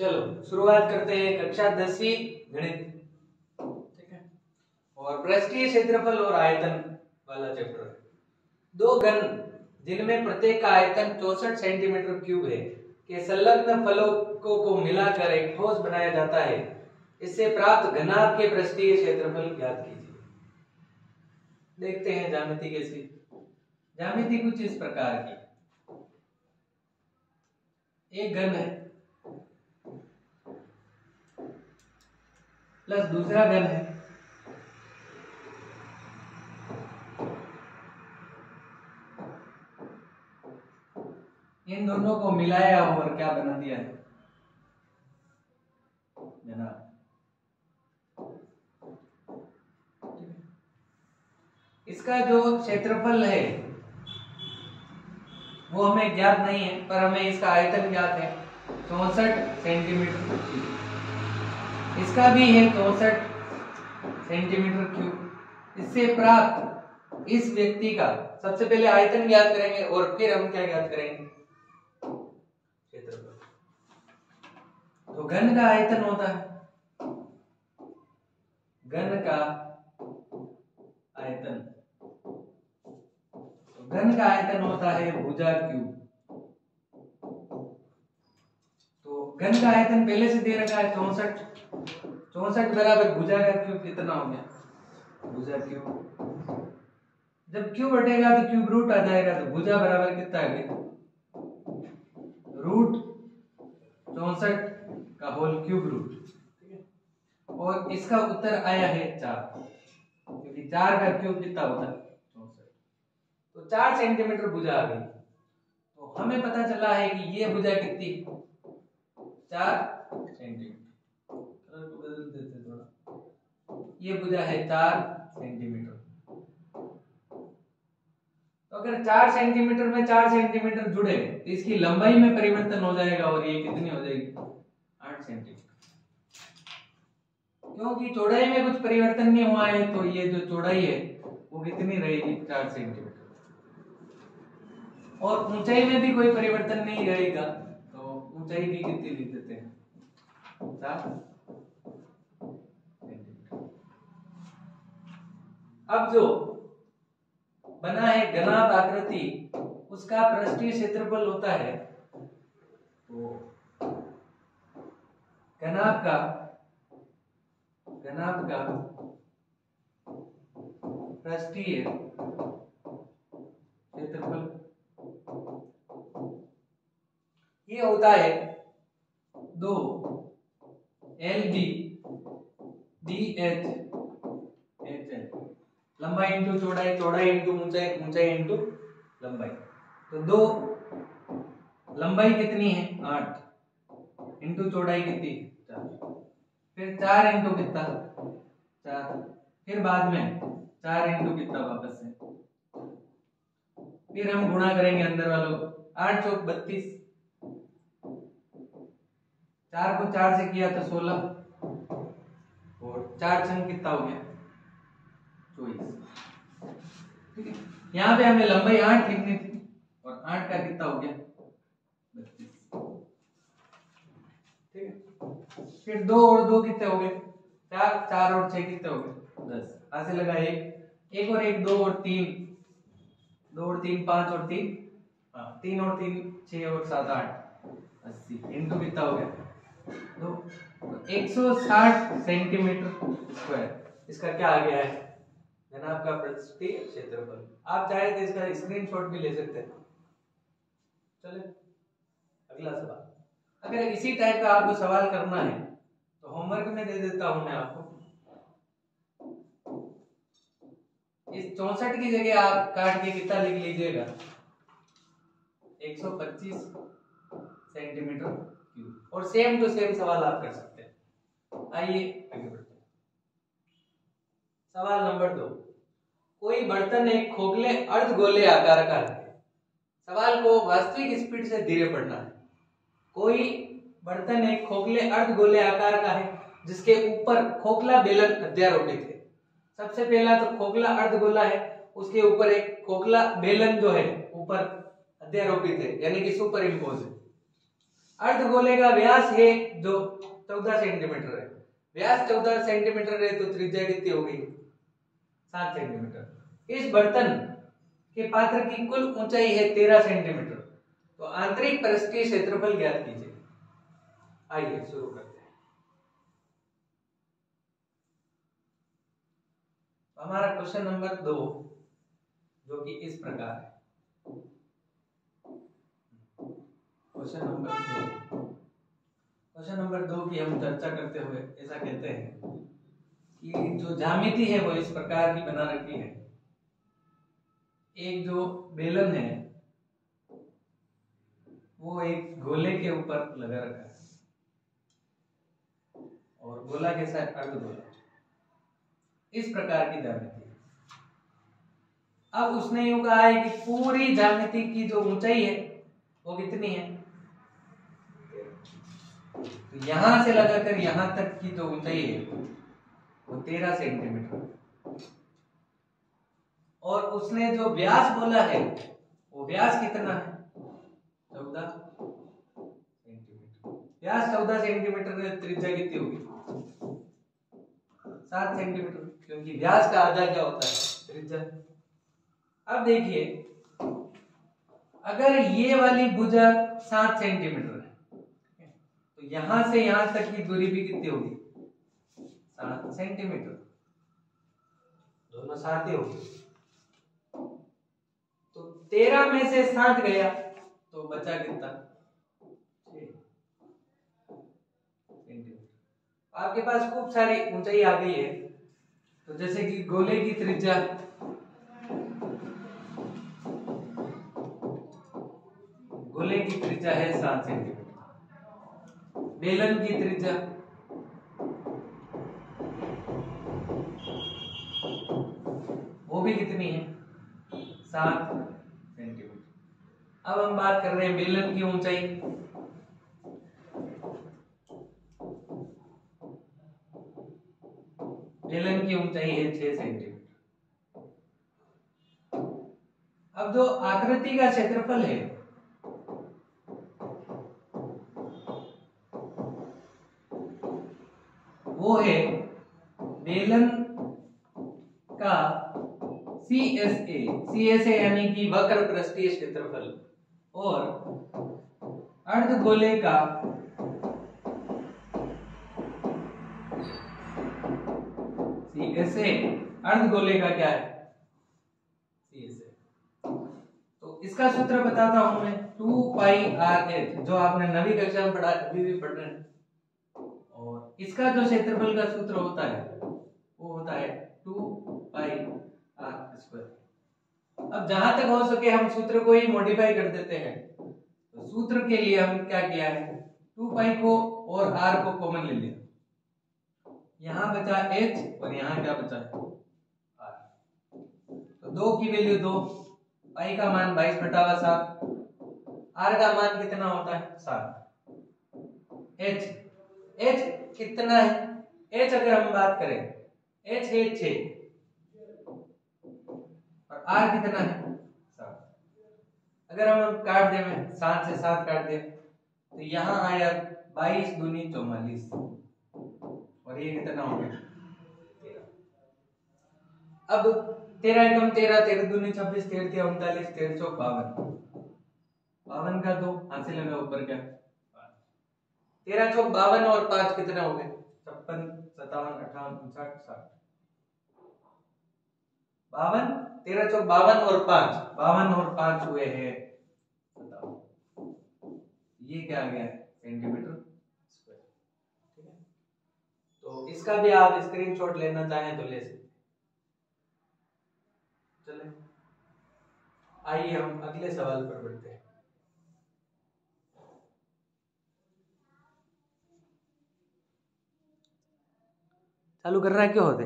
चलो शुरुआत करते हैं कक्षा 10वीं गणित, ठीक है। और पृष्ठीय क्षेत्रफल और आयतन वाला चैप्टर है। दो घन जिनमें प्रत्येक का आयतन 64 सेंटीमीटर क्यूब है के संलग्न फलकों को मिलाकर एक ठोस बनाया जाता है। इससे प्राप्त घनाभ के पृष्ठीय क्षेत्रफल ज्ञात कीजिए। देखते हैं ज्यामिति कैसी। ज्यामिति कुछ इस प्रकार की, एक घन है प्लस दूसरा घन है, इन दोनों को मिलाया और क्या बना दिया है, घनाभ। इसका जो क्षेत्रफल है वो हमें ज्ञात नहीं है, पर हमें इसका आयतन ज्ञात है 64 सेंटीमीटर क्यूब। इसका भी है 64 सेंटीमीटर क्यूब। इससे प्राप्त इस व्यक्ति का सबसे पहले आयतन ज्ञात करेंगे और फिर हम क्या ज्ञात करेंगे, क्षेत्रफल। तो घन का आयतन होता है, घन का आयतन, घन का आयतन होता है भुजा क्यूब। तो घन का आयतन पहले से दे रखा है 64, 64 बराबर भुजा का क्यूब कितना हो गया, भुजा क्यूब। जब क्यूब हटेगा तो क्यूब रूट आ जाएगा, तो भुजा बराबर कितना है, रूट 64 का होल क्यूब रूट, ठीक है। और इसका उत्तर आया है 4, क्योंकि 4 का क्यूब कितना होता है 64। तो 4 सेंटीमीटर भुजा आ गई। तो हमें पता चला है कि ये भुजा कितनी, 4 सेंटीमीटर। कलर को बदल देते थोड़ा, ये भुजा है 4 सेंटीमीटर। तो अगर 4 सेंटीमीटर में 4 सेंटीमीटर जुड़े तो इसकी लंबाई में परिवर्तन हो जाएगा और ये कितनी हो जाएगी, 8 सेंटीमीटर। क्योंकि चौड़ाई में कुछ परिवर्तन नहीं हुआ है तो ये जो चौड़ाई है वो कितनी रहेगी, 4 सेंटीमीटर। और ऊंचाई में भी कोई परिवर्तन नहीं रहेगा तो ऊंचाई भी कितनी लिख देते हैं, 4 सेंटीमीटर। अब जो बना है घनाभ आकृति, उसका पृष्ठीय क्षेत्रफल होता है, तो घनाभ का पृष्ठीय क्षेत्रफल ये होता है 2 LB DH HL, लंबाई इंटू चौड़ाई, चौड़ाई इंटू ऊंचाई, ऊंचाई इंटू लंबाई। तो 2 लंबाई कितनी है 8 इंटू चौड़ाई कितनी 4, फिर 4 इंटू कितना 4, फिर बाद में 4 इंटू कितना वापस से, फिर हम गुणा करेंगे अंदर वालों, 8 चौक 32, 4 को 4 से किया तो 16 और 4 छंग कितना हो गया 24, ठीक है। यहाँ पे हमें लंबाई 8 लिखनी थी और 8 का कितना हो गया 32, ठीक है। फिर 2 और 2 कितने हो गए 4, 4 और 6 कितने हो गए 10, ऐसे लगा 1 और 1 2 और 3, 2 और 3 5 और 3 3 और 3 6 और 7 8 80 इंटू कितना हो गया 2, 160 सेंटीमीटर स्क्वायर इसका क्या आ गया है, घनाभ का पृष्ठीय क्षेत्रफल। आप चाहे तो इसका स्क्रीनशॉट भी ले सकते हैं। चले अगला सवाल। अगर इसी टाइप का आपको सवाल करना है तो होमवर्क में दे देता हूं मैं आपको। इस 64 की जगह आप काट के कितना लिख लीजिएगा 125 सेंटीमीटर क्यूब, और सेम टू सेम सवाल आप कर सकते हैं। आइए आगे बढ़ते हैं। सवाल नंबर 2, कोई बर्तन एक खोखले अर्धगोले आकार का है। सवाल को वास्तविक स्पीड से धीरे पढ़ना है। कोई बर्तन एक खोखले अर्धगोले आकार का है जिसके ऊपर खोखला बेलन अध्यारोपित है। सबसे पहला तो खोखला अर्धगोला है, उसके ऊपर एक खोखला बेलन जो है ऊपर अध्यारोपित है, यानी कि सुपर इम्पोज है। अर्धगोले का व्यास है जो 14 सेंटीमीटर है, व्यास 14 सेंटीमीटर है तो त्रिज्या कितनी हो गई 7 सेंटीमीटर। इस बर्तन के पात्र की कुल ऊंचाई है 13 सेंटीमीटर, तो आंतरिक पृष्ठीय क्षेत्रफल ज्ञात कीजिए। आइए शुरू करते हैं। हमारा क्वेश्चन नंबर 2 जो कि इस प्रकार है। क्वेश्चन नंबर 2 की हम चर्चा करते हुए ऐसा कहते हैं कि जो ज्यामिति है वो इस प्रकार की बना रखी है। एक जो बेलन है वो एक गोले के ऊपर लगा रखा है और गोला के साथ अर्धगोला, इस प्रकार की ज्यामिति है। अब उसने यूं कहा है कि पूरी ज्यामिति की जो ऊंचाई है वो कितनी है, तो यहां से लगाकर यहां तक की जो ऊंचाई है वो 13 सेंटीमीटर, और उसने जो व्यास बोला है वो व्यास कितना है 14 सेंटीमीटर। व्यास 14 सेंटीमीटर है, त्रिज्या कितनी होगी 7 सेंटीमीटर, क्योंकि व्यास का आधा क्या होता है त्रिज्या। अब देखिए अगर ये वाली भुजा 7 सेंटीमीटर है तो यहां से यहां तक की दूरी भी कितनी होगी 7 सेंटीमीटर, दोनों साथ ही होगी। तो 13 में से 7 गया तो बचा कितना 6 सेंटीमीटर। आपके पास खूब सारी ऊंचाई आ गई है, तो जैसे कि गोले की त्रिज्या है 7 सेंटीमीटर, बेलन की त्रिज्या वो भी कितनी है 7 सेंटीमीटर। अब हम बात कर रहे हैं बेलन की ऊंचाई। बेलन की ऊंचाई है 6 सेंटीमीटर। अब जो आकृति का क्षेत्रफल है वो है बेलन का CSA यानी कि वक्र पृष्ठीय क्षेत्रफल, और अर्धगोले का CSA, अर्धगोले का क्या है CSA। तो इसका सूत्र बताता हूं मैं, 2 पाई RH, जो आपने नवी कक्षा में पढ़ा, अभी भी पढ़ रहे हैं। और इसका जो क्षेत्रफल का सूत्र होता है वो होता है 2 पाई R²। अब जहां तक हो सके हम सूत्र को ही मॉडिफाई कर देते हैं। तो सूत्र के लिए हम क्या किया है, 2 पाई को और R को कॉमन ले लिया, यहां बचा H और यहां क्या बचा है R। तो 2 की वैल्यू 2, पाई का मान 22/7, R का मान कितना होता है 7। H कितना है, H अगर हम बात करें H है 6 और R कितना है 7। अगर हम काट दें 7 से 7 काट दें तो यहाँ आया 22 दूनी 44, और ये कितना हो गया 13। अब 13 एकम 13, 13 दूनी 26, 13 तिया 39, 13 चौक 52, 52 का 2 हाथ से लगा ऊपर क्या 13 चौक 52 और 5 कितना हो गए 56, 57, 58, 59, 60। 52, 13 चौक 52 और 5, 52 और 5 हुए हैं 57। ये क्या आ गया सेंटीमीटर स्क्वायर। ठीक है, तो इसका भी आप स्क्रीनशॉट लेना चाहें तो ले सकते। चले आइए हम अगले सवाल पर बढ़ते हैं। चालू कर रहा है क्यों होते